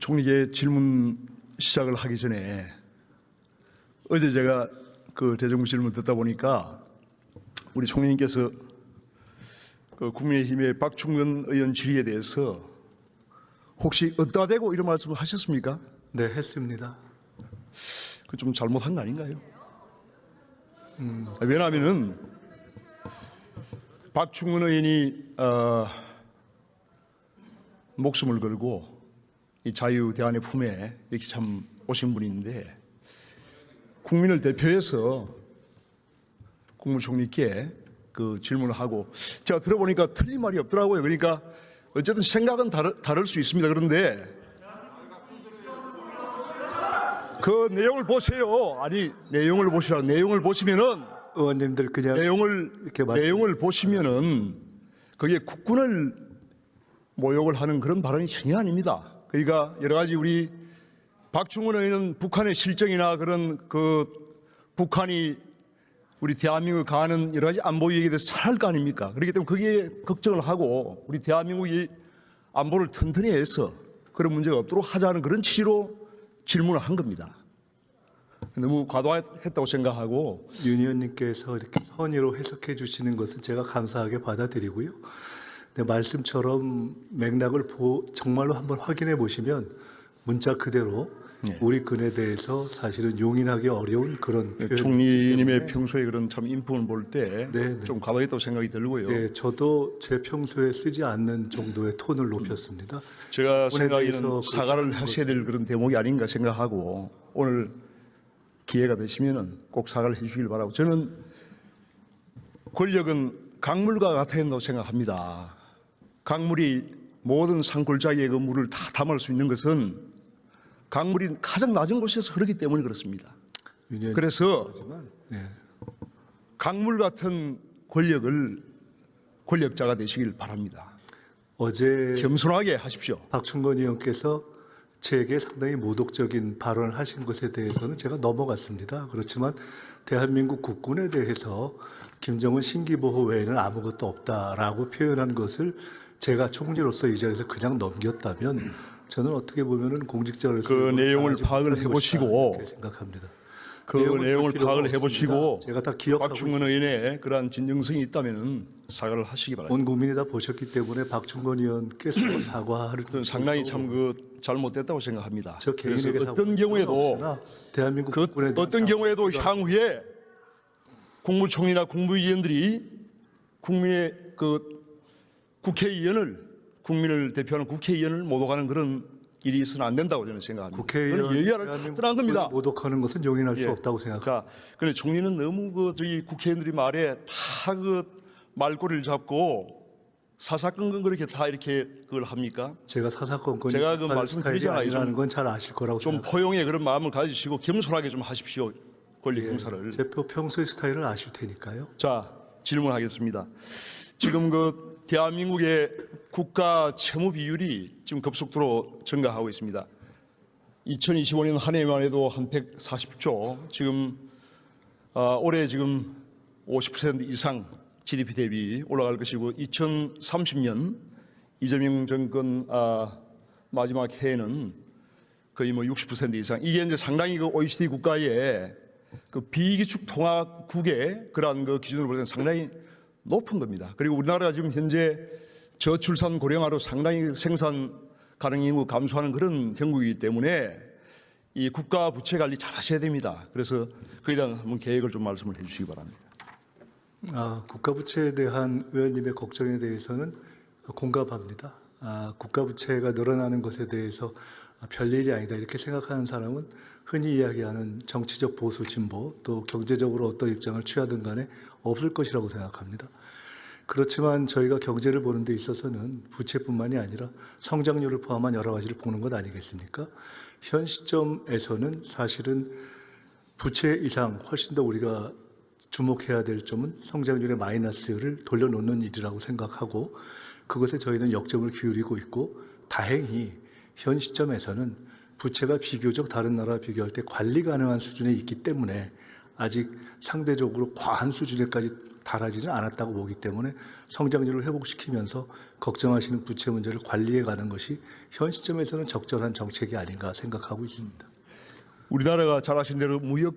총리께 질문 시작을 하기 전에 어제 제가 그 대정부 질문 듣다 보니까 우리 총리님께서 그 국민의힘의 박충근 의원 질의에 대해서 혹시 어디다 대고 이런 말씀을 하셨습니까? 네, 했습니다. 그 좀 잘못한 거 아닌가요? 왜냐하면은 박충근 의원이 목숨을 걸고 이 자유대안의 품에 이렇게 참 오신 분인데 국민을 대표해서 국무총리께 그 질문을 하고 제가 들어보니까 틀린 말이 없더라고요. 그러니까 어쨌든 생각은 다를 수 있습니다. 그런데 그 내용을 보세요. 아니 내용을 보시라. 내용을 보시면은 의원님들 그냥 내용을 보시면은 그게 국군을 모욕을 하는 그런 발언이 전혀 아닙니다. 그러니까 여러 가지 우리 박충근 의원은 북한의 실정이나 그런 그 북한이 우리 대한민국을 가하는 여러 가지 안보 위기에 대해서 잘 할 거 아닙니까? 그렇기 때문에 거기에 걱정을 하고 우리 대한민국이 안보를 튼튼히 해서 그런 문제가 없도록 하자는 그런 취지로 질문을 한 겁니다. 너무 과도했다고 생각하고 윤 의원님께서 이렇게 선의로 해석해 주시는 것은 제가 감사하게 받아들이고요. 근데 말씀처럼 맥락을 정말로 한번 확인해 보시면 문자 그대로 우리 근에 대해서 사실은 용인하기 어려운 그런 표현. 총리님의 평소에 그런 참 인품을 볼 때 좀 과도했다고 생각이 들고요. 네, 저도 제 평소에 쓰지 않는 정도의 톤을 높였습니다. 제가 생각에는 사과를 하셔야 될 그런 대목이 아닌가 생각하고 오늘 기회가 되시면은 꼭 사과를 해주시길 바라고 저는 권력은 강물과 같아야 한다고 생각합니다. 강물이 모든 산골짜기의 그 물을 다 담을 수 있는 것은 강물이 가장 낮은 곳에서 흐르기 때문에 그렇습니다. 그래서 강물 같은 권력자가 되시길 바랍니다. 어제 겸손하게 하십시오. 박충건 의원께서 제게 상당히 모독적인 발언을 하신 것에 대해서는 제가 넘어갔습니다. 그렇지만 대한민국 국군에 대해서 김정은 신기보호 외에는 아무것도 없다라고 표현한 것을 제가 총리로서 이 자리에서 그냥 넘겼다면 저는 어떻게 보면은 공직자로서 그 내용을 파악을 해보시고 생각합니다. 그 내용을 파악을 해보시고 제가 다 기억하고 박충근 의원의 그러한 진정성이 있다면은 사과를 하시기 바랍니다. 온 국민이 다 보셨기 때문에 박충건 의원께서 사과를 상당히 참 그 잘못됐다고 생각합니다. 저 개인에게 어떤 경우에도 대한민국 어떤 경우에도 향후에 국무총리나 국무위원들이 국민의 그 국회의원을 국민을 대표하는 국회의원을 모독하는 그런 일이 있어서는 안 된다고 저는 생각합니다. 국회의원 예의를 떠난 겁니다. 모독하는 것은 용인할 수 없다고 생각합니다. 자, 그런데 총리는 너무 그 저희 국회의원들이 말에 다 그 말꼬리를 잡고 사사건건 그렇게 다 이렇게 그걸 합니까? 제가 사사건건 제가 그 말씀드리잖아요. 아니라는 건 잘 아실 거라고 좀 생각합니다. 포용의 그런 마음을 가지시고 겸손하게 좀 하십시오. 권력 행사를. 제 평소의 스타일을 아실 테니까요. 자, 질문하겠습니다. 지금 그 대한민국의 국가 채무 비율이 지금 급속도로 증가하고 있습니다. 2025년 한 해만 해도 한 140조, 지금 올해 지금 50% 이상 GDP 대비 올라갈 것이고 2030년 이재명 정권 마지막 해에는 거의 뭐 60% 이상. 이게 이제 상당히 그 OECD 국가의 그 비기축 통화국의 그러한 그 기준으로 볼 때는 상당히 높은 겁니다. 그리고 우리나라가 지금 현재 저출산 고령화로 상당히 생산 가능 인구 감소하는 그런 형국이기 때문에 이 국가 부채 관리 잘 하셔야 됩니다. 그래서 그에 대한 한번 계획을 좀 말씀을 해 주시기 바랍니다. 국가 부채에 대한 의원님의 걱정에 대해서는 공감합니다. 국가 부채가 늘어나는 것에 대해서 별일이 아니다 이렇게 생각하는 사람은 흔히 이야기하는 정치적 보수 진보 또 경제적으로 어떤 입장을 취하든 간에 없을 것이라고 생각합니다. 그렇지만 저희가 경제를 보는 데 있어서는 부채뿐만이 아니라 성장률을 포함한 여러 가지를 보는 것 아니겠습니까? 현 시점에서는 사실은 부채 이상 훨씬 더 우리가 주목해야 될 점은 성장률의 마이너스를 돌려놓는 일이라고 생각하고 그것에 저희는 역점을 기울이고 있고 다행히 현 시점에서는 부채가 비교적 다른 나라와 비교할 때 관리 가능한 수준에 있기 때문에 아직 상대적으로 과한 수준에까지 달하지는 않았다고 보기 때문에 성장률을 회복시키면서 걱정하시는 부채 문제를 관리해 가는 것이 현 시점에서는 적절한 정책이 아닌가 생각하고 있습니다. 우리나라가 잘 아신 대로 무역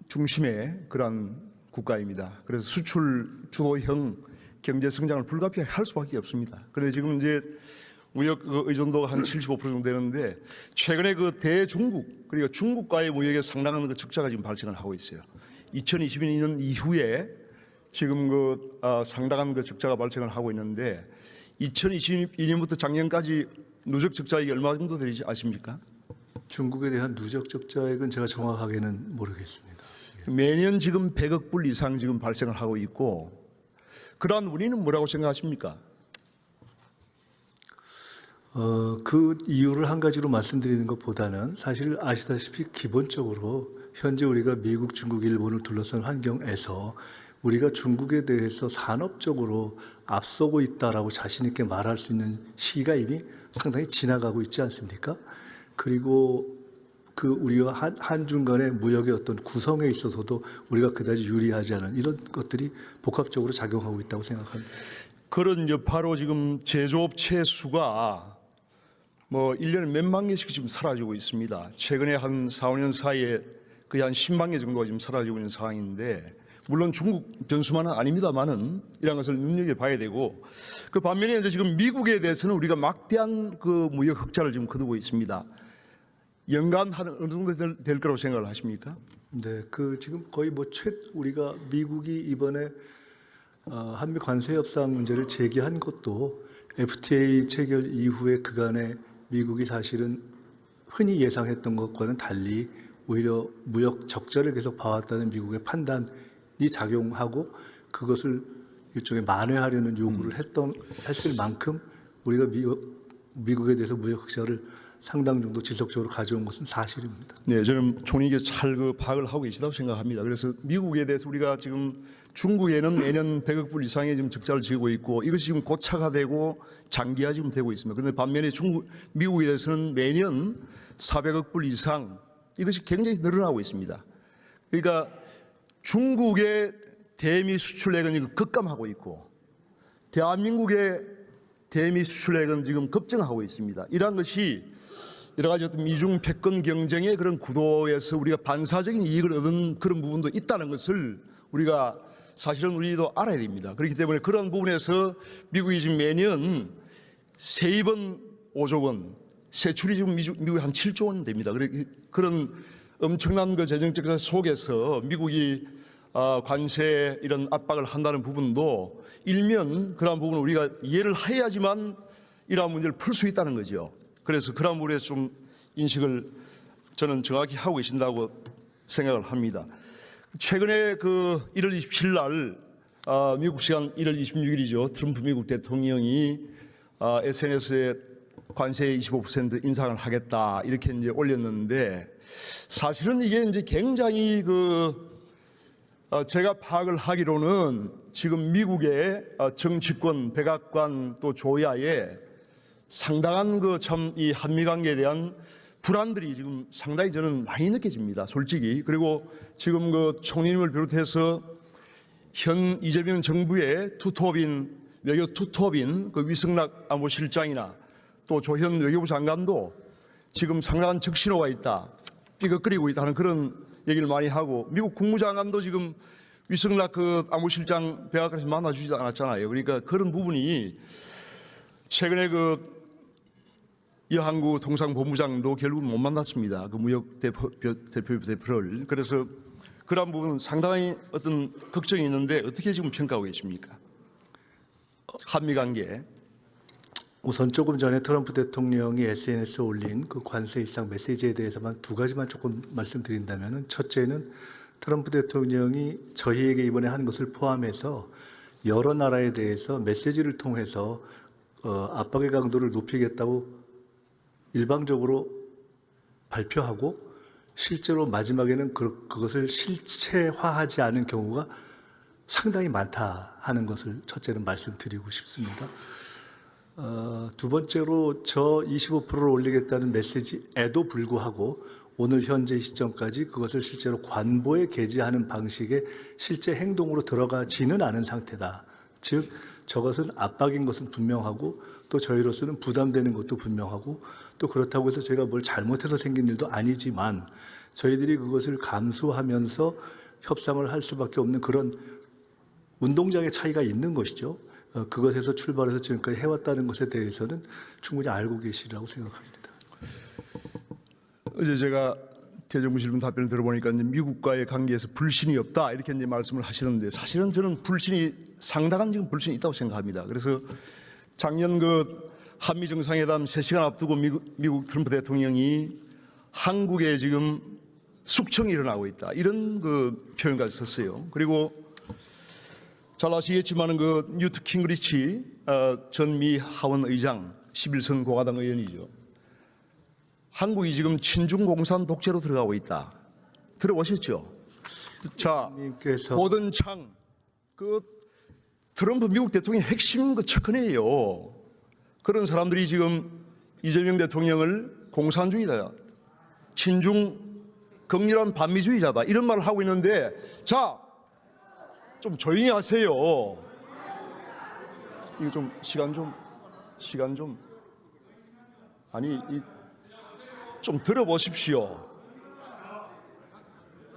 중심의 그런 국가입니다. 그래서 수출 주도형 경제 성장을 불가피하게 할 수밖에 없습니다. 그런데 지금 이제 무역 의존도가 한 75% 정도 되는데 최근에 그 대중국 그리고 중국과의 무역에 상당한 그 적자가 지금 발생을 하고 있어요. 2022년 이후에 지금 상당한 그 적자가 발생을 하고 있는데 2022년부터 작년까지 누적 적자액이 얼마 정도 되는지 아십니까? 중국에 대한 누적 적자액은 제가 정확하게는 모르겠습니다. 매년 지금 100억 불 이상 지금 발생을 하고 있고 그러한 원인은 뭐라고 생각하십니까? 그 이유를 한 가지로 말씀드리는 것보다는 사실 아시다시피 기본적으로 현재 우리가 미국, 중국, 일본을 둘러싼 환경에서 우리가 중국에 대해서 산업적으로 앞서고 있다라고 자신 있게 말할 수 있는 시기가 이미 상당히 지나가고 있지 않습니까? 그리고 그 우리와 한중 간의 무역의 어떤 구성에 있어서도 우리가 그다지 유리하지 않은 이런 것들이 복합적으로 작용하고 있다고 생각합니다. 그런 여파로 지금 제조업체 수가 뭐 1년에 몇만 개씩 지금 사라지고 있습니다. 최근에 한 4, 5년 사이에 거의 한 10만 개 정도가 지금 사라지고 있는 상황인데 물론 중국 변수만은 아닙니다만은 이런 것을 눈여겨봐야 되고 그 반면에 이제 지금 미국에 대해서는 우리가 막대한 그 무역 흑자를 지금 거두고 있습니다. 연간 한 어느 정도 될 거라고 생각을 하십니까? 네, 그 지금 거의 우리가 미국이 이번에 한미 관세 협상 문제를 제기한 것도 FTA 체결 이후에 그간에 미국이 사실은 흔히 예상했던 것과는 달리 오히려 무역 적자를 계속 봐왔다는 미국의 판단이 작용하고 그것을 일종의 만회하려는 요구를 했을 만큼 우리가 미국에 대해서 무역 흑자를 상당 정도 지속적으로 가져온 것은 사실입니다. 네, 저는 총리께 잘 파악을 하고 계시다고 생각합니다. 그래서 미국에 대해서 우리가 지금 중국에는 매년 100억 불 이상의 지금 적자를 지고 있고 이것이 지금 고착화되고 장기화 지금 되고 있습니다. 그런데 반면에 미국에 대해서는 매년 400억 불 이상 이것이 굉장히 늘어나고 있습니다. 그러니까 중국의 대미 수출액은 지금 급감하고 있고 대한민국의 대미 수출액은 지금 급증하고 있습니다. 이러한 것이 여러 가지 어떤 미중 패권 경쟁의 그런 구도에서 우리가 반사적인 이익을 얻은 그런 부분도 있다는 것을 우리가 사실은 우리도 알아야 됩니다. 그렇기 때문에 그런 부분에서 미국이 지금 매년 세입은 5조 원, 세출이 지금 미국이 한 7조 원 됩니다. 그런 엄청난 그 재정 적자 속에서 미국이 관세 이런 압박을 한다는 부분도 일면 그러한 부분을 우리가 이해를 해야지만 이러한 문제를 풀 수 있다는 거죠. 그래서 그러한 부분에서 좀 인식을 저는 정확히 하고 계신다고 생각을 합니다. 최근에 그 1월 27일 날 미국 시간 1월 26일이죠. 트럼프 미국 대통령이 SNS에 관세 25% 인상을 하겠다 이렇게 이제 올렸는데 사실은 이게 이제 굉장히 제가 파악을 하기로는 지금 미국의 정치권, 백악관 또 조야에 상당한 이 한미 관계에 대한 불안들이 지금 상당히 저는 많이 느껴집니다. 솔직히. 그리고 지금 총리님을 비롯해서 현 이재명 정부의 외교 투톱인 위성락 안보실장이나 또 조현 외교부 장관도 지금 상당한 적신호가 있다, 삐걱거리고 있다는 그런 얘기를 많이 하고 미국 국무장관도 지금 위성락 안보실장 백악관에서 만나주지도 않았잖아요. 그러니까 그런 부분이 최근에 여한구 통상본부장도 결국은 못 만났습니다. 무역 대표를. 그래서 그런 부분은 상당히 어떤 걱정이 있는데 어떻게 지금 평가하고 계십니까? 한미 관계. 우선 조금 전에 트럼프 대통령이 SNS에 올린 그 관세 인상 메시지에 대해서만 두 가지만 조금 말씀드린다면은 첫째는 트럼프 대통령이 저희에게 이번에 한 것을 포함해서 여러 나라에 대해서 메시지를 통해서 압박의 강도를 높이겠다고 일방적으로 발표하고 실제로 마지막에는 그것을 실체화하지 않은 경우가 상당히 많다 하는 것을 첫째는 말씀드리고 싶습니다. 두 번째로 저 25%를 올리겠다는 메시지에도 불구하고 오늘 현재 시점까지 그것을 실제로 관보에 게재하는 방식의 실제 행동으로 들어가지는 않은 상태다. 즉 저것은 압박인 것은 분명하고 또 저희로서는 부담되는 것도 분명하고 또 그렇다고 해서 저희가 뭘 잘못해서 생긴 일도 아니지만 저희들이 그것을 감수하면서 협상을 할 수밖에 없는 그런 운동장의 차이가 있는 것이죠. 그것에서 출발해서 지금까지 해왔다는 것에 대해서는 충분히 알고 계시리라고 생각합니다. 어제 제가 대정부 질문 답변을 들어보니까 이제 미국과의 관계에서 불신이 없다 이렇게 이제 말씀을 하시는데 사실은 저는 불신이 상당한 지금 불신이 있다고 생각합니다. 그래서 작년 그 한미 정상회담 3시간 앞두고 미국 트럼프 대통령이 한국에 지금 숙청이 일어나고 있다 이런 그 표현까지 썼어요. 그리고 잘 아시겠지만은 그 뉴트 킹그리치 전 미 하원 의장 11선 공화당 의원이죠. 한국이 지금 친중 공산 독재로 들어가고 있다. 들어보셨죠? 자, 님께서 고든 창, 그 트럼프 미국 대통령의 핵심 그 척헌이에요. 그런 사람들이 지금 이재명 대통령을 공산주의다, 친중 극렬한 반미주의자다 이런 말을 하고 있는데, 자, 좀 조용히 하세요. 이거 좀 시간 좀 아니 좀 들어보십시오.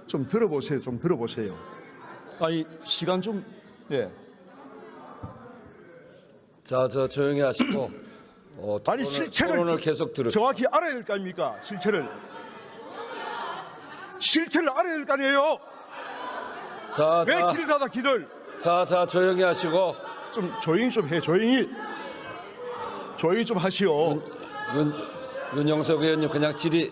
좀 들어보세요. 아니 시간 좀 예. 자, 저 조용히 하시고 아니 실체를 토론을 계속 들으세요. 정확히 알아야 될 거 아닙니까? 실체를 알아야 될 거 아니에요? 자, 왜 길을 닫아 길을? 자, 조용히 하시고 좀 조용히 좀 해. 조용히 좀 하시오. 윤영석 의원님 그냥 질의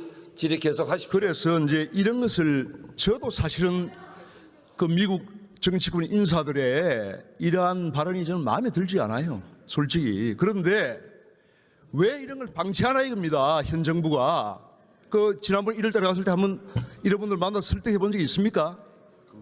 계속 하십시오. 그래서 이제 이런 것을 저도 사실은 그 미국 정치권 인사들의 이러한 발언이 저는 마음에 들지 않아요. 솔직히. 그런데 왜 이런 걸 방치하나 이겁니다. 현 정부가. 그 지난번 1월 달에 갔을 때 한번 이런 분들 만나서 설득해 본 적이 있습니까?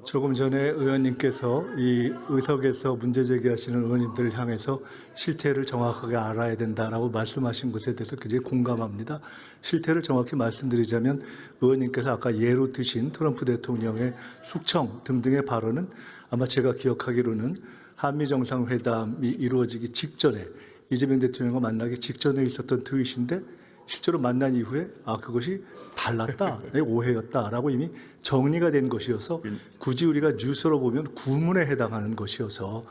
조금 전에 의원님께서 이 의석에서 문제 제기하시는 의원님들을 향해서 실태를 정확하게 알아야 된다라고 말씀하신 것에 대해서 굉장히 공감합니다. 실태를 정확히 말씀드리자면 의원님께서 아까 예로 드신 트럼프 대통령의 숙청 등등의 발언은 아마 제가 기억하기로는 한미 정상회담이 이루어지기 직전에 이재명 대통령과 만나기 직전에 있었던 트윗인데 실제로 만난 이후에 그것이 달랐다, 오해였다라고 이미 정리가 된 것이어서 굳이 우리가 뉴스로 보면 구문에 해당하는 것이어서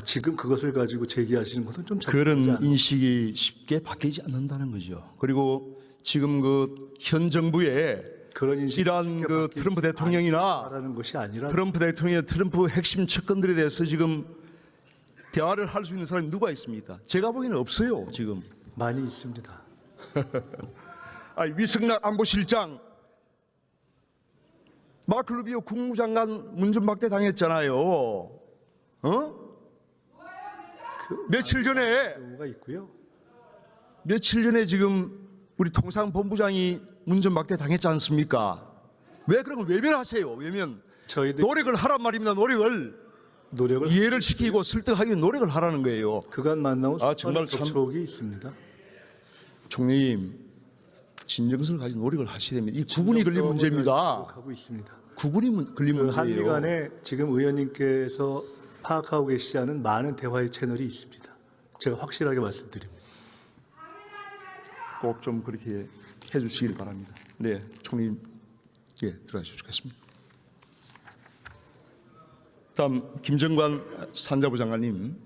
지금 그것을 가지고 제기하시는 것은 좀 그런 잘못되지 인식이 쉽게 바뀌지 않는다는 거죠. 그리고 지금 그 현 정부의 그런 인식이 이러한 쉽게 그 바뀌지 트럼프 대통령이나 않는다라는 것이 아니라 트럼프 대통령의 트럼프 핵심 측근들에 대해서 지금 대화를 할 수 있는 사람이 누가 있습니까? 제가 보기에는 없어요. 지금. 많이 있습니다. 위성락 안보실장 마크 루비오 국무장관 문전박대 당했잖아요. 며칠 전에 경우가 있고요. 지금 우리 통상본부장이 문전박대 당했지 않습니까? 왜 그런 걸 외면하세요? 외면. 저희들 노력을 하란 말입니다. 노력을 이해를 시키고 설득하기 위해 노력을 하라는 거예요. 그간 만나온 정말 참- 접촉이 있습니다. 총리님, 진정성을 가진 노력을 하셔야 됩니다. 이 구분이 걸린 문제입니다. 하고 있습니다. 구분이 걸린 그 한미 문제예요. 간에 지금 의원님께서 파악하고 계시지 않은 많은 대화의 채널이 있습니다. 제가 확실하게 말씀드립니다. 꼭 좀 그렇게 해주시길 바랍니다. 네, 총리님, 들어가시면 좋겠습니다. 다음 김정관 산자부 장관님.